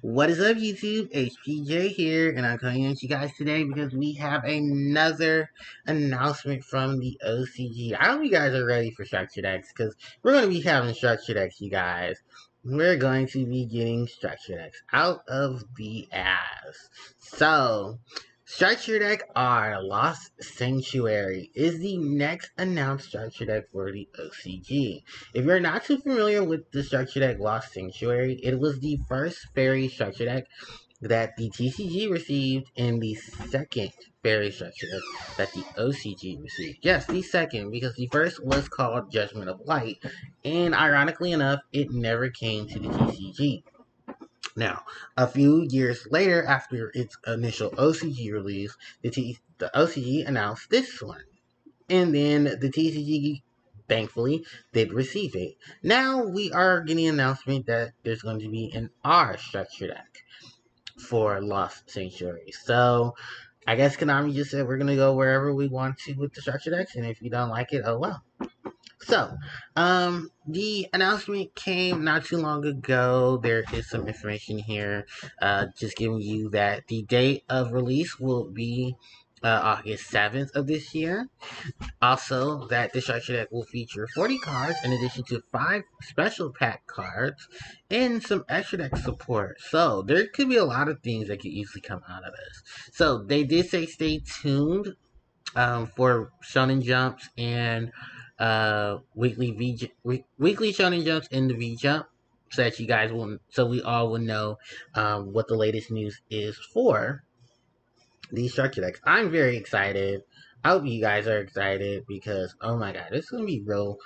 What is up, YouTube? HPJ here, and I'm coming at you guys today because we have another announcement from the OCG. I hope you guys are ready for Structured X because we're going to be having Structured X, you guys. We're going to be getting Structured X out of the ass. So, Structured X R Lost Sanctuary is the next announced Structured X for the OCG. If you're not too familiar with the structure deck Lost Sanctuary, it was the first fairy structure deck that the TCG received and the second fairy structure deck that the OCG received. Yes, the second, because the first was called Judgment of Light, and ironically enough, it never came to the TCG. Now, a few years later, after its initial OCG release, the OCG announced this one. And then the TCG, thankfully, did receive it. Now we are getting an announcement that there's going to be an R structure deck for Lost Sanctuary. So I guess Konami just said we're going to go wherever we want to with the structure decks, and if you don't like it, oh well. So, the announcement came not too long ago. There is some information here, just giving you that the date of release will be August 7th of this year. Also, that the structure deck will feature 40 cards in addition to 5 special pack cards and some extra deck support. So, there could be a lot of things that could easily come out of this. So, they did say stay tuned for Shonen Jumps and weekly Shonen Jumps in the V Jump, so that you guys will, so we all will know what the latest news is for these structure decks. I'm very excited. I hope you guys are excited because oh my god, this is gonna be real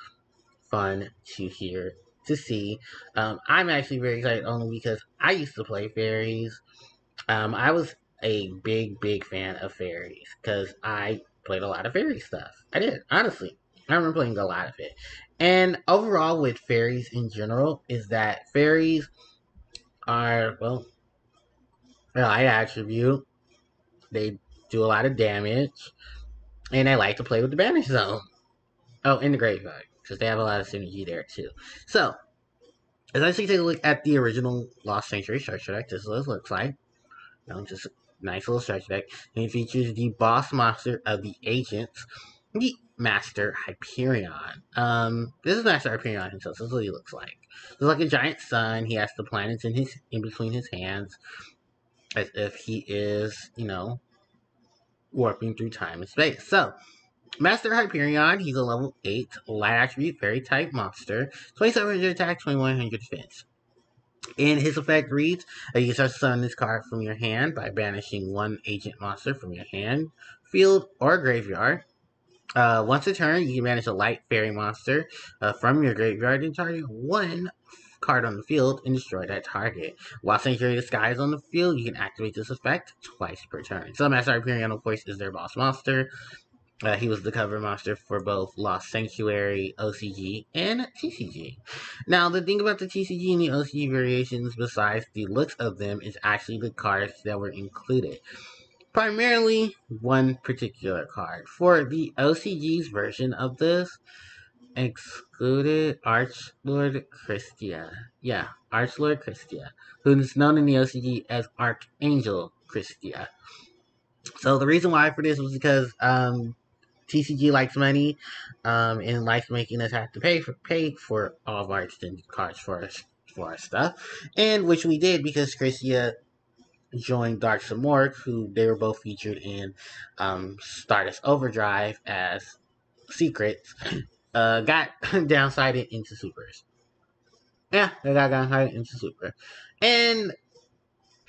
fun to hear to see. I'm actually very excited only because I used to play fairies. I was a big fan of fairies because I played a lot of fairy stuff. I did, honestly. I remember playing a lot of it. And overall with fairies in general is that fairies are, well, high attribute. They do a lot of damage. And they like to play with the banish zone. Oh, in the graveyard. Because they have a lot of synergy there too. So, as I take a look at the original Lost Sanctuary structure deck, this is what it looks like. Just a nice little structure deck. And it features the boss monster of the agents, the Master Hyperion. This is Master Hyperion himself. This is what he looks like. Looks like a giant sun. He has the planets in between his hands, as if he is, warping through time and space. So, Master Hyperion, he's a level 8 light attribute fairy type monster. 2700 attack, 2100 defense. And his effect reads, you can start to summon this card from your hand by banishing one agent monster from your hand, field, or graveyard. Once a turn, you can banish a light fairy monster from your graveyard and target one card on the field and destroy that target. While Sanctuary of the Sky is on the field, you can activate this effect twice per turn. So Master Hyperion, of course, is their boss monster. He was the cover monster for both Lost Sanctuary, OCG, and TCG. Now, the thing about the TCG and the OCG variations, besides the looks of them, is actually the cards that were included. Primarily, one particular card. For the OCG's version of this, excluded Archlord Christia. Yeah, Archlord Christia, who is known in the OCG as Archangel Christia. So the reason why for this was because TCG likes money, and likes making us have to pay for all of our extended cards for our stuff, and which we did because Christia joined Dark Samorg, who they were both featured in Stardust Overdrive as secrets. Got downsided into supers. Yeah, they got downsided into super, and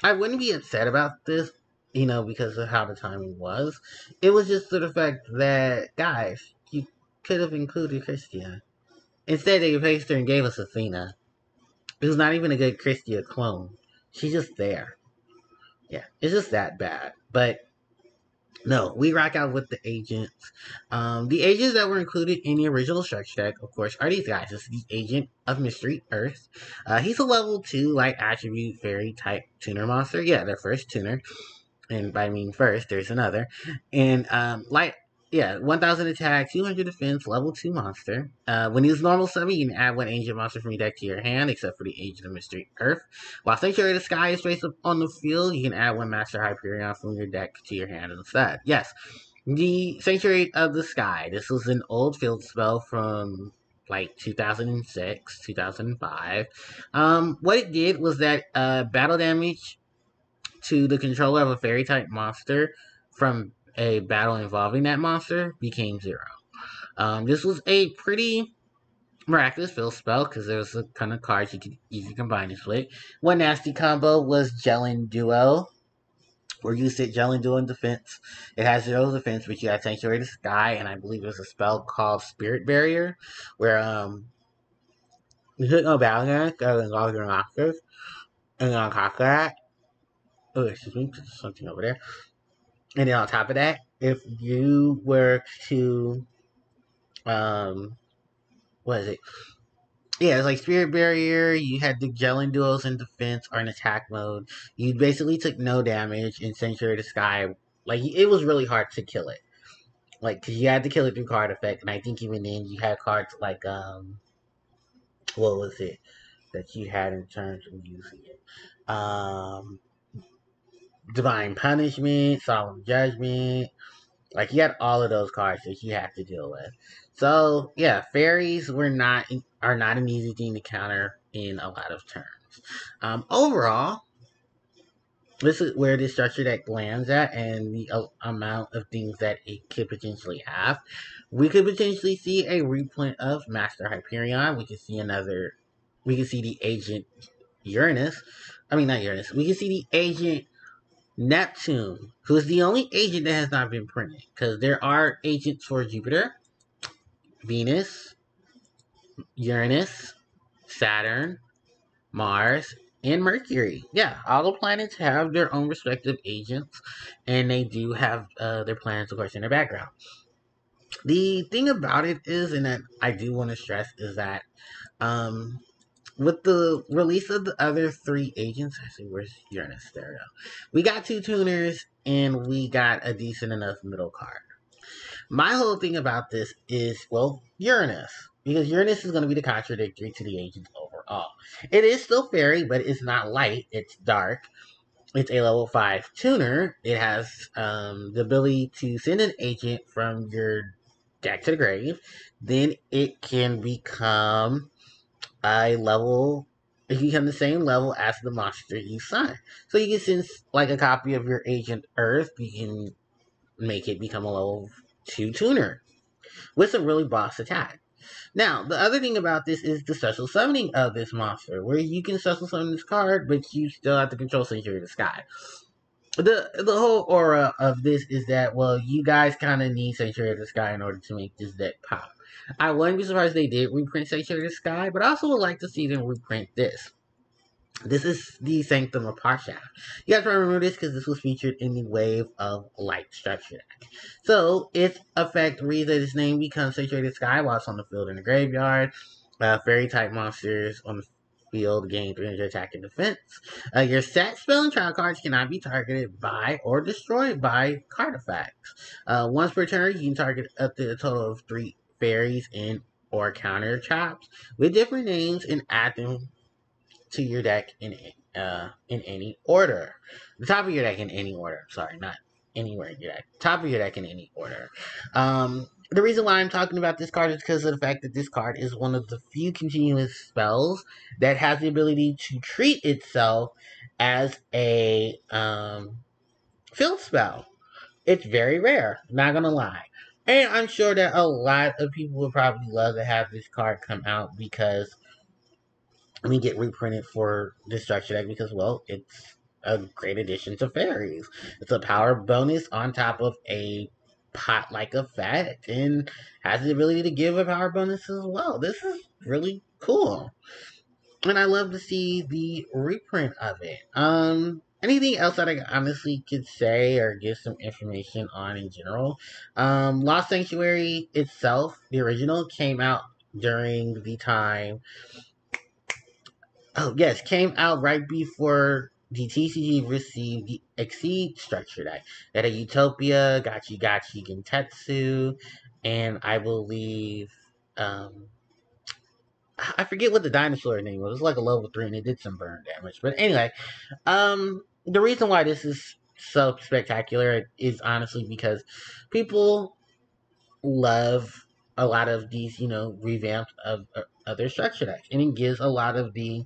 I wouldn't be upset about this, because of how the timing was. It was just the fact that, guys, you could have included Christia. Instead, they replaced her and gave us Athena, who's not even a good Christia clone. She's just there. Yeah, it's just that bad. But no, we rock out with the agents. The agents that were included in the original structure deck, of course, are these guys. It's the Agent of Mystery Earth. He's a level 2, like, attribute fairy type tuner monster. Yeah, their first tuner. And by I mean first, there's another. And, Yeah, 1000 attack, 200 defense, level 2 monster. When he's normal summon, you can add one ancient monster from your deck to your hand, except for the Agent of Mystery Earth. While Sanctuary of the Sky is placed up on the field, you can add one Master Hyperion from your deck to your hand instead. Yes, the Sanctuary of the Sky. This was an old field spell from like 2006, 2005. What it did was that battle damage to the controller of a fairy type monster from a battle involving that monster became 0. This was a pretty miraculous field spell because there was a ton of cards you could easily combine this with. One nasty combo was Gelin Duo, where you sit Gelin Duo in defense. It has 0 defense, but you have Sanctuary of the Sky, and I believe there's a spell called Spirit Barrier, where you hit no battle damage other than all your monsters, and then on top of that, oh excuse me, there's something over there. And then on top of that, if you were to, what is it? Yeah, it's like Spirit Barrier. You had the Gelling Duos in defense or in attack mode. You basically took no damage in Sanctuary of the Sky. Like, it was really hard to kill it. Like, because you had to kill it through card effect. And I think even then you had cards like, what was it that you had in terms of using it? Divine Punishment, Solemn Judgment. Like, you had all of those cards that you had to deal with. So yeah, fairies are not an easy thing to counter in a lot of terms. Overall, this is where this structure deck lands at, and the amount of things that it could potentially have. We could potentially see a reprint of Master Hyperion. We could see another. We could see the Agent Uranus. I mean, not Uranus. We could see the Agent Neptune, who is the only agent that has not been printed. Because there are agents for Jupiter, Venus, Uranus, Saturn, Mars, and Mercury. Yeah, all the planets have their own respective agents, and they do have their planets, of course, in their background. The thing about it is, and that I do want to stress, is that with the release of the other 3 agents, actually, where's Uranus? There we go. We got 2 tuners, and we got a decent enough middle card. My whole thing about this is, well, Uranus. Because Uranus is going to be the contradictory to the agents overall. It is still fairy, but it's not light. It's dark. It's a level 5 tuner. It has the ability to send an agent from your deck to the grave. Then it can become a level. It can become the same level as the monster you summon. So you can send like a copy of your agent Earth. You can make it become a level 2 tuner with some really boss attack. Now, the other thing about this is the special summoning of this monster, where you can special summon this card, but you still have to control Sanctuary of the Sky. The whole aura of this is that, well, you guys kind of need Sanctuary of the Sky in order to make this deck pop. I wouldn't be surprised if they did reprint Sanctuary of the Sky, but I also would like to see them reprint this. This is the Sanctum of Parshaft. You guys remember this because this was featured in the Wave of Light structure deck. So, its effect reads that its name becomes Sanctuary of the Sky while it's on the field in the graveyard. Fairy type monsters on the field gain 300 attack and defense. Your set, spell, and trial cards cannot be targeted by or destroyed by card effects. Once per turn, you can target up to a total of 3 fairies and or counter traps with different names and add them to your deck in any order. The top of your deck in any order. Sorry, not anywhere in your deck. Top of your deck in any order. The reason why I'm talking about this card is because of the fact that this card is one of the few continuous spells that has the ability to treat itself as a field spell. It's very rare, not gonna lie. And I'm sure that a lot of people would probably love to have this card come out because we get reprinted for Destruction Deck because, well, it's a great addition to fairies. It's a power bonus on top of a pot-like effect and has the ability to give a power bonus as well. This is really cool. And I love to see the reprint of it. Anything else that I honestly could say or give some information on in general? Lost Sanctuary itself, the original, came out during the time. Oh yes, came out right before the TCG received the Exceed structure deck. That a Utopia, Gachi Gachi Gentetsu, and I believe I forget what the dinosaur name was. It was like a level 3 and it did some burn damage. But anyway, the reason why this is so spectacular is honestly because people love a lot of these, revamps of other structure decks, and it gives a lot of the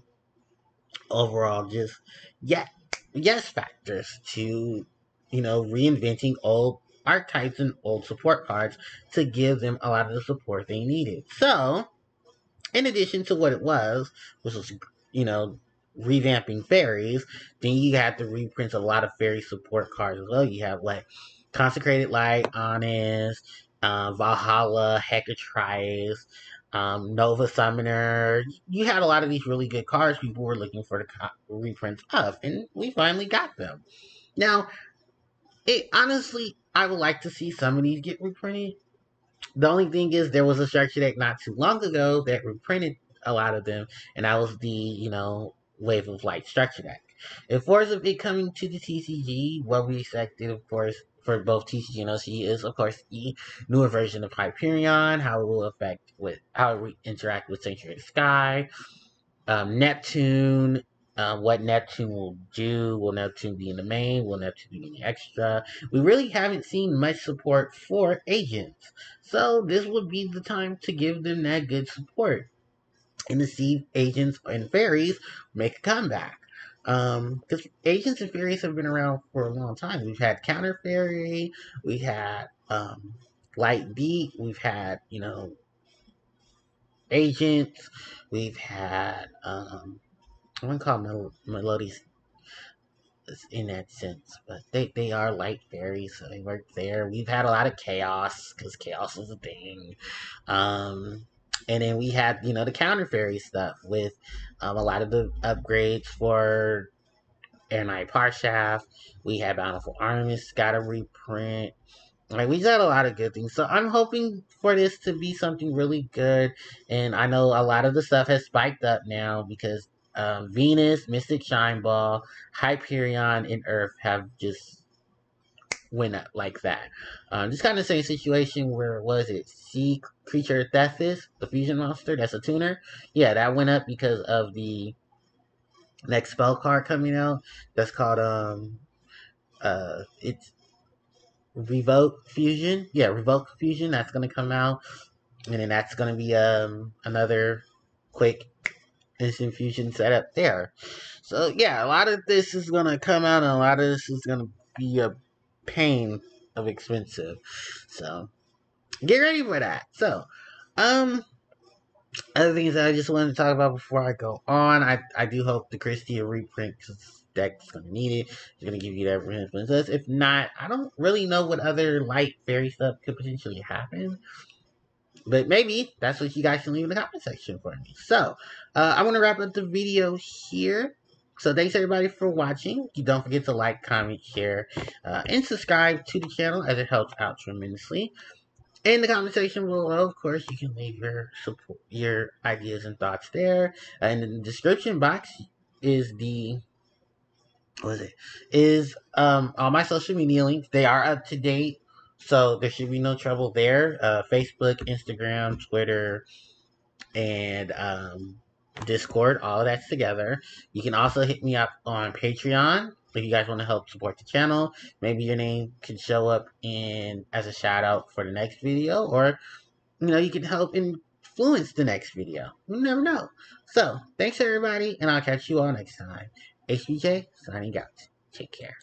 overall just yes factors to reinventing old archetypes and old support cards to give them a lot of the support they needed. So in addition to what it was, which was, you know, revamping fairies, then you had to reprint a lot of fairy support cards as well. You have like Consecrated Light, Honest, Valhalla, Hecatrice, Nova Summoner. You had a lot of these really good cards people were looking for the reprints of, and we finally got them. Now, honestly, I would like to see some of these get reprinted. The only thing is, there was a structure deck not too long ago that reprinted a lot of them, and that was the, Wave of Light structure deck. As far as it coming to the TCG, what we expected, of course, for both TCG and OCG is, of course, the newer version of Hyperion, how it will affect with how it will interact with Sanctuary Sky, Neptune, what Neptune will do. Will Neptune be in the main? Will Neptune be in the extra? We really haven't seen much support for agents. So this would be the time to give them that good support and to see agents and fairies make a comeback. Because agents and fairies have been around for a long time. We've had Counter Fairy, we've had Light Beat, we've had, agents, we've had I wouldn't call melodies in that sense, but they are light fairies, so they work there. We've had a lot of chaos because chaos was a thing, and then we had the counter fairy stuff with a lot of the upgrades for Air Knight Parshaft. We had Bountiful Artemis got a reprint. Like, we got a lot of good things. So I'm hoping for this to be something really good. And I know a lot of the stuff has spiked up now because Venus, Mystic Shine Ball, Hyperion, and Earth have just went up like that. Just kind of the same situation where, was it Sea Creature Thethys, the fusion monster? That's a tuner. Yeah, that went up because of the next spell card coming out. That's called it's Revoke Fusion. Yeah, Revoke Fusion. That's gonna come out, and then that's gonna be another quick instant fusion setup there. So yeah, a lot of this is gonna come out, and a lot of this is gonna be a pain of expensive. So get ready for that. So, other things that I just wanted to talk about before I go on, I do hope the Christia reprint, because deck's gonna need it. It's gonna give you that reference. If not, I don't really know what other light fairy stuff could potentially happen. But maybe that's what you guys can leave in the comment section for me. So, I want to wrap up the video here. So thanks everybody for watching. You don't forget to like, comment, share, and subscribe to the channel, as it helps out tremendously. In the comment section below, of course, you can leave your support, your ideas and thoughts there. In the description box is all my social media links. They are up to date, so there should be no trouble there. Facebook, Instagram, Twitter, and Discord, all of that's together. You can also hit me up on Patreon if you guys want to help support the channel. Maybe your name can show up in as a shout out for the next video, or you can help influence the next video. You never know. So thanks everybody, and I'll catch you all next time. HBJ signing out. Take care.